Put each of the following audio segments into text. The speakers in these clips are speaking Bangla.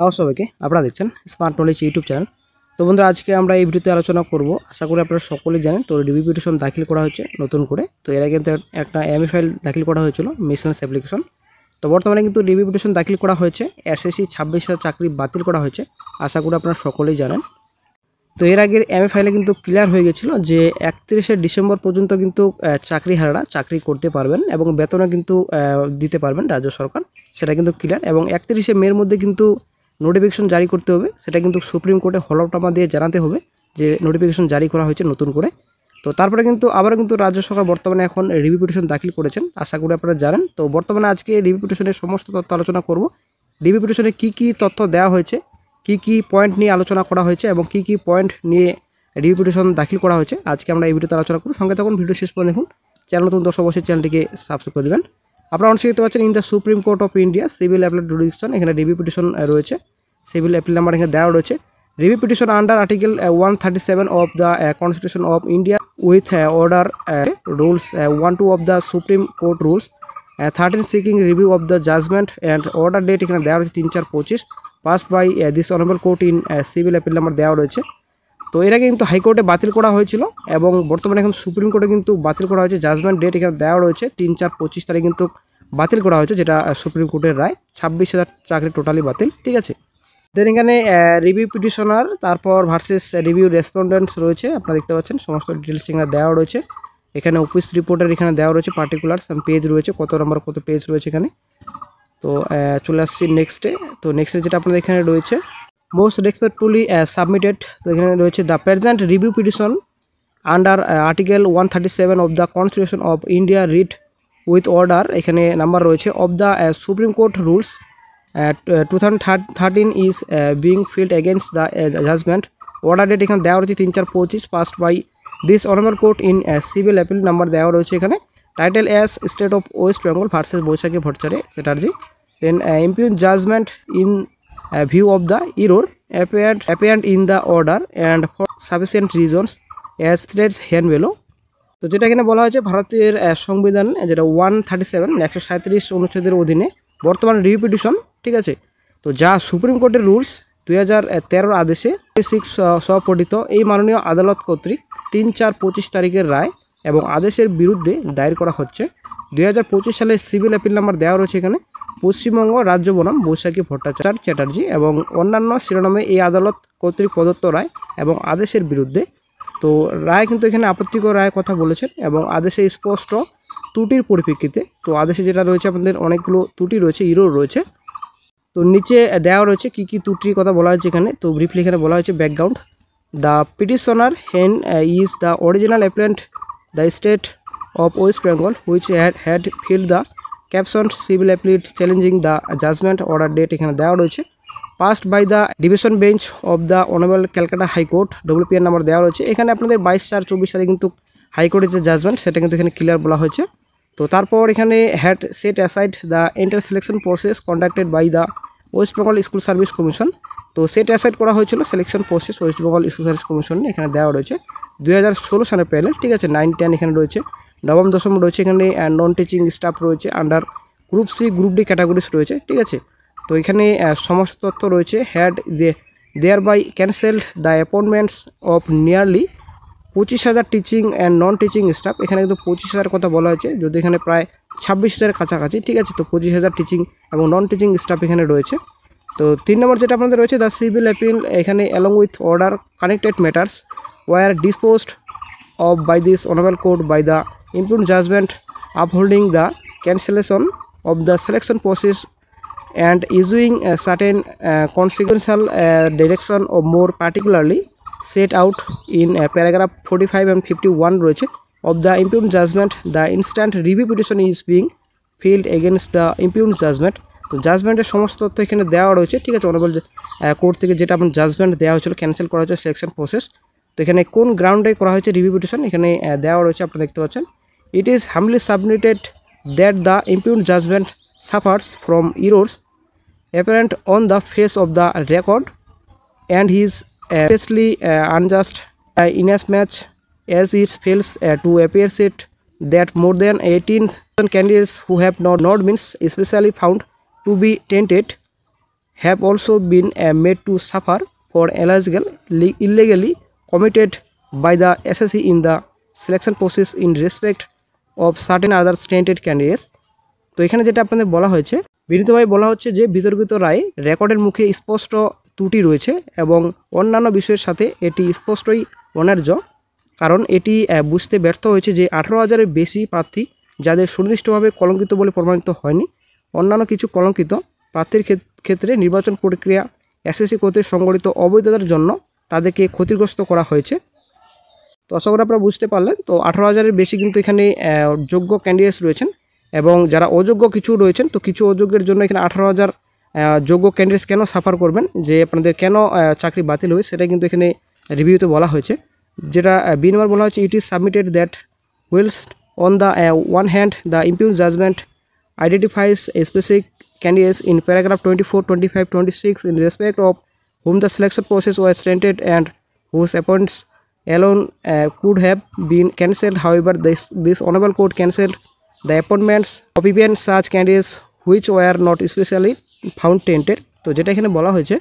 নমস্কার সবাইকে, আপনারা দেখছেন স্মার্ট নলেজ ইউটিউব চ্যানেল। তো বন্ধুরা, আজকে আমরা এই ভিডিওতে আলোচনা করব। আশা করি আপনারা সকলেই জানেন, তো ডিবি পিটিশন দাখিল করা হয়েছে নতুন করে। তো এর আগে কিন্তু একটা এমএ ফাইল দাখিল করা হয়েছিল, মিসেলেনিয়াস অ্যাপ্লিকেশন। তো বর্তমানে কিন্তু ডিবি পিটিশন দাখিল করা হয়েছে। এসএসসি 26,000 চাকরি বাতিল করা হয়েছে, আশা করি আপনারা সকলেই জানেন। তো এর আগের এমএ ফাইলে কিন্তু ক্লিয়ার হয়ে গেছিলো যে 31শে ডিসেম্বর পর্যন্ত কিন্তু চাকরিহারারা চাকরি করতে পারবেন এবং বেতনও কিন্তু দিতে পারবেন রাজ্য সরকার, সেটা কিন্তু ক্লিয়ার। এবং 31শে মের মধ্যে কিন্তু নোটিফিকেশন জারি করতে হবে, সেটা কিন্তু সুপ্রিম কোর্টে হলফনামা দিয়ে জানাতে হবে যে নোটিফিকেশন জারি করা হয়েছে নতুন করে। তো তারপরে কিন্তু আবারও কিন্তু রাজ্য সরকার বর্তমানে এখন রিভিউ পিটিশন দাখিল করেছেন, আশা করি আপনারা জানেন। তো বর্তমানে আজকে রিভিউ পিটিশনের সমস্ত তথ্য আলোচনা করব। রিভিউ পিটিশনে কী কী তথ্য দেওয়া হয়েছে, কী কী পয়েন্ট নিয়ে আলোচনা করা হয়েছে এবং কী কী পয়েন্ট নিয়ে রিভিউ পিটিশন দাখিল করা হয়েছে, আজকে আমরা এই ভিডিওতে আলোচনা করব। সঙ্গে থাকুন, ভিডিও শেষ পর্যন্ত দেখুন। চ্যানেল নতুন দর্শক অবশ্যই চ্যানেলটিকে সাবস্ক্রাইব করে দেবেন। আপনারা অনেক দেখতে পাচ্ছেন in the supreme court of India civil appellate jurisdiction, এখানে রিভিউ পিটিশন রয়েছে, সিভিল অ্যাপিল নাম্বার এখানে দেওয়া রয়েছে। Review petition under article 137 of the constitution of India with order rules 1-2 of the supreme court rules 13 seeking review of the judgment and order date এখানে দেওয়া রয়েছে 3/4/25 passed by this honourable court in civil appeal number দেওয়া রয়েছে। তো এর আগে কিন্তু হাইকোর্টে বাতিল করা হয়েছিল এবং বর্তমানে এখন সুপ্রিম কোর্টে কিন্তু বাতিল করা হয়েছে। জাজমেন্ট ডেট এখানে দেওয়া রয়েছে 3/4/25 তারিখ কিন্তু বাতিল করা হয়েছে, যেটা সুপ্রিম কোর্টের রায়। 26,000 চাকরি টোটালি বাতিল, ঠিক আছে। দেন এখানে রিভিউ পিটিশনার, তারপর ভার্সেস রিভিউ রেসপন্ডেন্টস রয়েছে, আপনারা দেখতে পাচ্ছেন সমস্ত ডিটেলস এখানে দেওয়া রয়েছে। এখানে অফিস রিপোর্টের এখানে দেওয়া রয়েছে পার্টিকুলার্স, পেজ রয়েছে, কত নম্বর কত পেজ রয়েছে এখানে। তো চলে আসছি নেক্সটে। তো নেক্সটে যেটা আপনাদের এখানে রয়েছে মোস্ট রেসপেক্টফুলি সাবমিটেড, তো এখানে রয়েছে the present review petition under article 137 of the constitution of India read with order, এখানে নাম্বার রয়েছে of the supreme court rules 2013 is being filed against the judgment. Order date এখানে দেওয়া রয়েছে 3/4/25 passed by this honourable court in civil appeal number দেওয়া রয়েছে এখানে। Title as state of West Bengal versus Baishakhi Bhattacharya Chatterjee. Then impugned judgment in view of the error apparent in the order and for sufficient reasons as states here below। তো যেটা এখানে বলা হয়েছে ভারতের সংবিধান যেটা 137 137 অনুচ্ছেদের অধীনে বর্তমান রিভিউ পিটিশন, ঠিক আছে। তো যা সুপ্রিম কোর্টের রুলস 2013 আদেশে 6 স্বপঠিত এই মাননীয় আদালত কর্তৃক 3/4/25 তারিখের রায় এবং আদেশের বিরুদ্ধে দায়ের করা হচ্ছে। 2025 সালে সিভিল অ্যাপিল নাম্বার দেওয়া রয়েছে এখানে পশ্চিমবঙ্গ রাজ্য বনাম বৈশাখী ভট্টাচার্য চ্যাটার্জি এবং অন্যান্য শিরোনামে এই আদালত কর্তৃক প্রদত্ত রায় এবং আদেশের বিরুদ্ধে। তো রায় কিন্তু এখানে আপত্তিকর রায় কথা বলেছেন এবং আদেশে স্পষ্ট ত্রুটির পরিপ্রেক্ষিতে, তো আদেশে যেটা রয়েছে আপনাদের অনেকগুলো ত্রুটি রয়েছে, ইরোর রয়েছে। তো নিচে দেওয়া রয়েছে কী কী ত্রুটির কথা বলা হয়েছে এখানে। তো ব্রিফলি এখানে বলা হয়েছে background, the petitioner herein is the original applicant the state of West Bengal which had filed the caption civil appeal challenging the judgment. Order date এখানে দেওয়া রয়েছে passed by the division bench of the honourable Calcutta high court, WPR number দেওয়া রয়েছে এখানে আপনাদের 22/4/24 সালে কিন্তু হাইকোর্টের যে জাজমেন্ট সেটা কিন্তু এখানে ক্লিয়ার বলা হয়েছে। তো তারপর এখানে had set aside the entire selection process conducted by the West Bengal school service commission. তো সেট অ্যাসাইড করা হয়েছিল selection process West Bengal school service commission, এখানে দেওয়া রয়েছে 2016 সালে পেলে, ঠিক আছে। 9, 10 এখানে রয়েছে। নবম দশম রয়েছে এখানে নন টিচিং স্টাফ রয়েছে under group C group D categories রয়েছে, ঠিক আছে। তো এখানে সমস্ত তথ্য রয়েছে। Had thereby cancelled the appointments of nearly 25,000 teaching and non teaching staff, এখানে কিন্তু 25,000 কথা বলা হয়েছে, যদি এখানে প্রায় 26,000 কাছাকাছি, ঠিক আছে। তো 25,000 টিচিং এবং নন টিচিং স্টাফ এখানে রয়েছে। তো 3 নম্বর যেটা আপনাদের রয়েছে দ্য সিভিল অ্যাপিল, এখানে along with order connected matters were disposed of by this honourable court by the impugned judgment upholding the cancellation of the selection process and issuing a certain consequential direction of more particularly set out in paragraph 45 and 51 রয়েছে of the impugned judgment. The instant review petition is being filed against the impugned judgment। তো জাজমেন্টের সমস্ত তথ্য এখানে দেওয়া রয়েছে, ঠিক আছে। অনারেবল কোর্ট থেকে যেটা আপনার জাজমেন্ট দেওয়া হয়েছিল, ক্যান্সেল করা হয়েছে সিলেকশন প্রসেস। তো এখানে কোন গ্রাউন্ডে করা হয়েছে রিভিউ পিটিশন এখানে দেওয়া রয়েছে, আপনারা দেখতে পাচ্ছেন। ইট is humbly submitted that the impugned judgment suffers from errors apparent on the face of the record and is especially unjust inasmuch as it fails to appreciate that more than 18,000 candidates who have not been especially found to be tainted have also been made to suffer for illegally committed by the SSC in the selection process in respect of certain other tainted candidates. তো এখানে যেটা আপনাদের বলা হয়েছে, বিনীতভাবে বলা হচ্ছে যে বিতর্কিত রায় রেকর্ডের মুখে স্পষ্ট ত্রুটি রয়েছে এবং অন্যান্য বিষয়ের সাথে এটি স্পষ্টই অন্যায্য, কারণ এটি বুঝতে ব্যর্থ হয়েছে যে 18,000-এর বেশি প্রার্থী যাদের সুনির্দিষ্টভাবে কলঙ্কিত বলে প্রমাণিত হয়নি, অন্যান্য কিছু কলঙ্কিত প্রার্থীর ক্ষেত্রে নির্বাচন প্রক্রিয়া এসএসসি কর্তৃক সংগঠিত অবৈধতার জন্য তাদেরকে ক্ষতিগ্রস্ত করা হয়েছে। তো আশা করি আপনারা বুঝতে পারলেন। তো 18,000-এর বেশি কিন্তু এখানে যোগ্য ক্যান্ডিডেটস রয়েছেন এবং যারা অযোগ্য কিছু রয়েছেন, তো কিছু অযোগ্যের জন্য এখানে 18,000 যোগ্য ক্যান্ডিডেটস কেন সাফার করবেন, যে আপনাদের কেন চাকরি বাতিল হবে সেটা কিন্তু এখানে রিভিউতে বলা হয়েছে। যেটা বি নম্বর বলা হচ্ছে, it is submitted that whilst on the one hand the impugned judgment identifies specific candidates in paragraph 24, 25, 26 in respect of whom the selection process was tainted and whose appointments alone could have been cancelled. However, this honorable court cancelled the appointments of even such candidates which were not especially found tainted. তো যেটা এখানে বলা হয়েছে,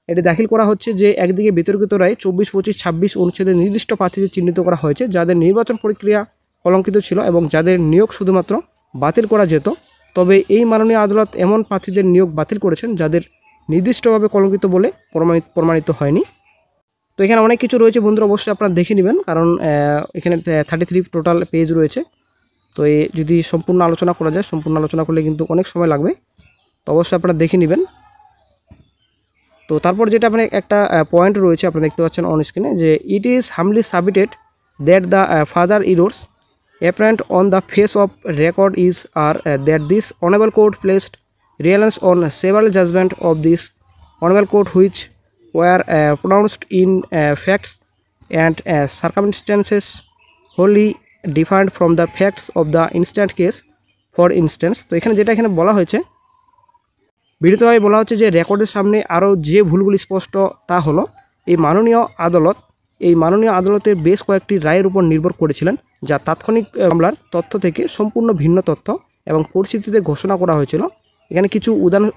এটি দাখিল করা হচ্ছে যে একদিকে বিতর্কিত রায় 24, 25, 26 অনুচ্ছেদে নির্দিষ্ট প্রার্থীদের চিহ্নিত করা হয়েছে যাদের নির্বাচন প্রক্রিয়া কলঙ্কিত ছিল এবং যাদের নিয়োগ শুধুমাত্র বাতিল করা যেত। তবে এই মাননীয় আদালত এমন প্রার্থীদের নিয়োগ বাতিল করেছেন যাদের নির্দিষ্টভাবে কলঙ্কিত বলে প্রমাণিত হয়নি। তো এখানে অনেক কিছু রয়েছে বন্ধুরা, অবশ্যই আপনারা দেখে নেবেন, কারণ এখানে 33 টোটাল পেজ রয়েছে। তো যদি সম্পূর্ণ আলোচনা করা যায়, সম্পূর্ণ আলোচনা করলে কিন্তু অনেক সময় লাগবে, তো অবশ্যই আপনারা দেখে নেবেন। তো তারপর যেটা আপনার একটা পয়েন্ট রয়েছে আপনারা দেখতে পাচ্ছেন অন স্ক্রিনে, যে ইট is humbly submitted that the further errors apparent on the face of record is that this honorable court placed reliance on several judgments of this honorable court which were pronounced in facts and circumstances wholly different from the facts of the instant case. For instance, তো এখানে যেটা এখানে বলা হয়েছে, বিনীতভাবে বলা হচ্ছে যে রেকর্ডের সামনে আরও যে ভুলগুলি স্পষ্ট তা হলো এই মাননীয় আদালতের বেশ কয়েকটি রায়ের উপর নির্ভর করেছিলেন যা তাৎক্ষণিক মামলার তথ্য থেকে সম্পূর্ণ ভিন্ন তথ্য এবং পরিস্থিতিতে ঘোষণা করা হয়েছিল। এখানে কিছু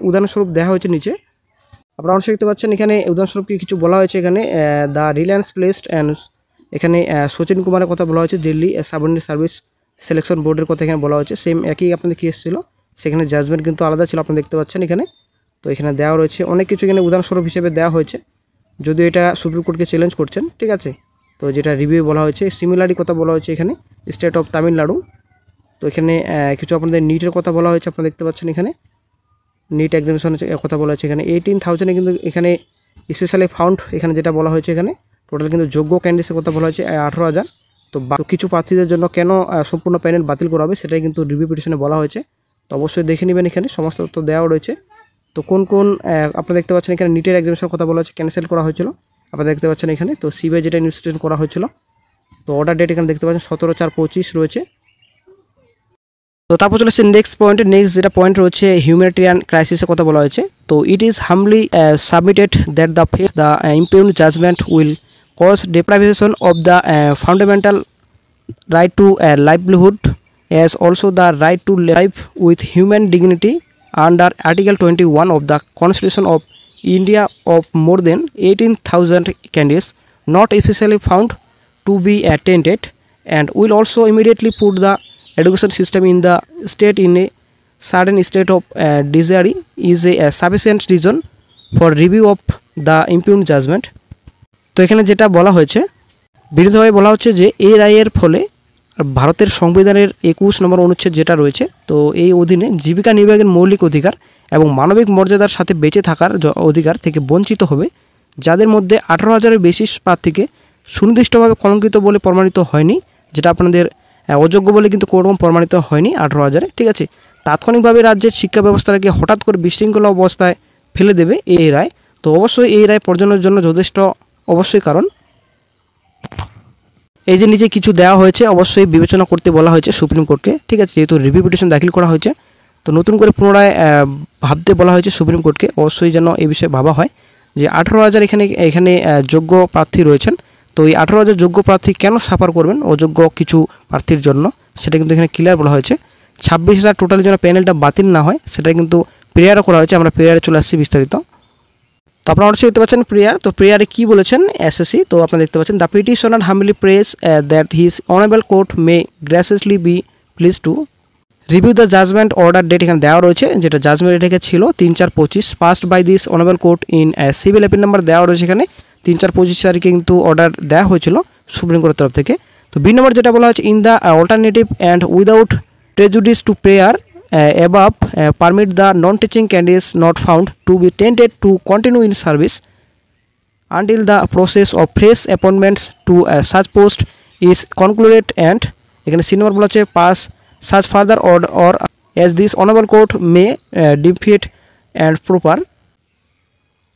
উদাহরণস্বরূপ দেওয়া হয়েছে নিচে, আপনারা অবশ্যই দেখতে পাচ্ছেন। এখানে উদাহরণস্বরূপ কিছু বলা হয়েছে, এখানে দ্য রিলায়েন্স প্লেসড অ্যান্ড এখানে সচিন কুমারের কথা বলা হয়েছে, দিল্লি সাবঅর্ডিনেট সার্ভিস সিলেকশন বোর্ডের কথা এখানে বলা হয়েছে। সেম একই আপনাদের কেস ছিল, সেখানে জাজমেন্ট কিন্তু আলাদা ছিল, আপনারা দেখতে পাচ্ছেন এখানে। তো এখানে দেওয়া রয়েছে অনেক কিছু, এখানে উদাহরণস্বরূপ হিসেবে দেওয়া হয়েছে, যদিও এটা সুপ্রিম কোর্টকে চ্যালেঞ্জ করছেন, ঠিক আছে। তো যেটা রিভিউ বলা হয়েছে, সিমিলারই কথা বলা হয়েছে এখানে স্টেট অফ তামিলনাড়ু। তো এখানে কিছু আপনাদের নিটের কথা বলা হয়েছে, আপনারা দেখতে পাচ্ছেন এখানে নিট এক্সামিনেশনের কথা বলা হয়েছে। এখানে 18,000 কিন্তু এখানে স্পেশালি ফাউন্ড, এখানে যেটা বলা হয়েছে এখানে টোটাল কিন্তু যোগ্য ক্যান্ডিডেটসের কথা বলা হয়েছে 18,000। তো কিছু প্রার্থীদের জন্য কেন সম্পূর্ণ প্যানেল বাতিল করা হবে সেটাই কিন্তু রিভিউ পিটিশনে বলা হয়েছে। তো অবশ্যই দেখে নেবেন, এখানে সমস্ত তথ্য দেওয়া রয়েছে। তো কোন আপনারা দেখতে পাচ্ছেন এখানে নিটের এক্সামিনেশনের কথা বলা হয়েছে, ক্যান্সেল করা হয়েছিল, আপনারা দেখতে পাচ্ছেন এখানে। তো সিবিআই যেটা ইনভেস্টিগেশন করা হয়েছিল, তো অর্ডার ডেট এখানে দেখতে পাচ্ছেন 17/4/25 রয়েছে। তো তারপর চলে আসছে নেক্সট যেটা পয়েন্ট রয়েছে হিউম্যানিটেরিয়ান ক্রাইসিসের কথা বলা হয়েছে। তো it is humbly submitted that the impugned judgment will cause deprivation of the fundamental right to a livelihood as also the right to live with human dignity under Article 21 of the Constitution of India of more than 18,000 candidates not especially found to be tainted, and will also immediately put the education system in the state in a certain state of disarray is a sufficient reason for review of the impugned judgment. তো এখানে যেটা বলা হয়েছে, বিরোধীভাবে বলা হচ্ছে যে এই রায়ের ফলে ভারতের সংবিধানের 21 নম্বর অনুচ্ছেদ যেটা রয়েছে, তো এই অধীনে জীবিকা নির্বাহের মৌলিক অধিকার এবং মানবিক মর্যাদার সাথে বেঁচে থাকার অধিকার থেকে বঞ্চিত হবে, যাদের মধ্যে 18,000-এর বেশি প্রার্থীকে সুনির্দিষ্টভাবে কলঙ্কিত বলে প্রমাণিত হয়নি, যেটা আপনাদের অযোগ্য বলে কিন্তু কোনো রকম প্রমাণিত হয়নি 18,000-এ, ঠিক আছে। তাৎক্ষণিকভাবে রাজ্যের শিক্ষা ব্যবস্থাটাকে হঠাৎ করে বিশৃঙ্খলা অবস্থায় ফেলে দেবে এই রায়। তো অবশ্যই এই রায় প্রয়োজনের জন্য যথেষ্ট অবশ্যই, কারণ এই যে নিচে কিছু দেওয়া হয়েছে অবশ্যই বিবেচনা করতে বলা হয়েছে সুপ্রিম কোর্টকে, ঠিক আছে। যেহেতু রিভিউ পিটিশন দাখিল করা হয়েছে, তো নতুন করে পুনরায় ভাবতে বলা হয়েছে সুপ্রিম কোর্টকে, অবশ্যই যেন এই বিষয়ে ভাবা হয় যে 18,000 এখানে যোগ্য প্রার্থী রয়েছেন। তো এই 18,000 যোগ্য প্রার্থী কেন সাফার করবেন অযোগ্য কিছু প্রার্থীর জন্য, সেটা কিন্তু এখানে ক্লিয়ার বলা হয়েছে। 26,000 টোটালি যেন প্যানেলটা বাতিল না হয় সেটা কিন্তু প্রেয়ারও করা হয়েছে। আমরা প্রেয়ারে চলে আসছি বিস্তারিত। তো আপনারা অবশ্যই দেখতে পাচ্ছেন প্রেয়ার। তো প্রেয়ারে কি বলেছেন এসএসসি, তো আপনারা দেখতে পাচ্ছেন the petitioner humbly prays that his honourable court may graciously be pleased to review the judgment order date এখানে দেওয়া রয়েছে, যেটা জাজমেন্ট ডেট ছিল 3/4/25 passed by this honourable court in civil appeal number দেওয়া রয়েছে এখানে 3/4/25 তারিখে কিন্তু অর্ডার দেওয়া হয়েছিল সুপ্রিম কোর্টের তরফ থেকে। তো বি নম্বর যেটা বলা হচ্ছে in the alternative and without prejudice to prayer above permit the non-teaching candidates not found to be tainted to continue in service until the process of fresh appointments to such post is concluded and এখানে সি নম্বর বলা হচ্ছে pass such further or as this honorable court may deem fit and proper।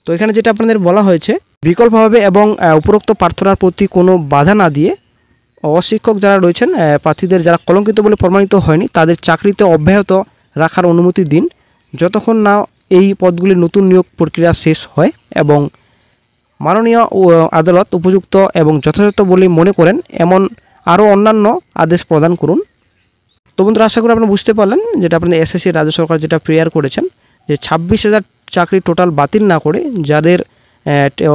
তো এখানে যেটা আপনাদের বলা হয়েছে বিকল্পভাবে এবং উপরোক্ত প্রার্থনার প্রতি কোনো বাধা না দিয়ে অশিক্ষক যারা রয়েছেন প্রার্থীদের যারা কলঙ্কিত বলে প্রমাণিত হয়নি তাদের চাকরিতে অব্যাহত রাখার অনুমতি দিন যতক্ষণ না এই পদগুলির নতুন নিয়োগ প্রক্রিয়া শেষ হয় এবং মাননীয় আদালত উপযুক্ত এবং যথাযথ বলে মনে করেন এমন আরও অন্যান্য আদেশ প্রদান করুন। তো বন্ধুরা আশা করি আপনারা বুঝতে পারলেন যেটা আপনাদের এসএসসি রাজ্য সরকার যেটা প্রেয়ার করেছেন যে 26,000 চাকরি টোটাল বাতিল না করে যাদের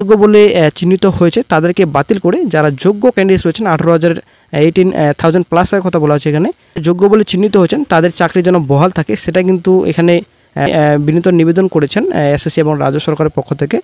যোগ্য বলে চিহ্নিত হয়েছে তাদেরকে বাতিল করে যারা যোগ্য ক্যান্ডিডেট রয়েছেন 18,000 প্লাসের কথা বলা হচ্ছে এখানে যোগ্য বলে চিহ্নিত হয়েছেন তাদের চাকরি যেন বহাল থাকে সেটা কিন্তু এখানে বিনীত নিবেদন করেছেন এসএসসি এবং রাজ্য সরকারের পক্ষ থেকে।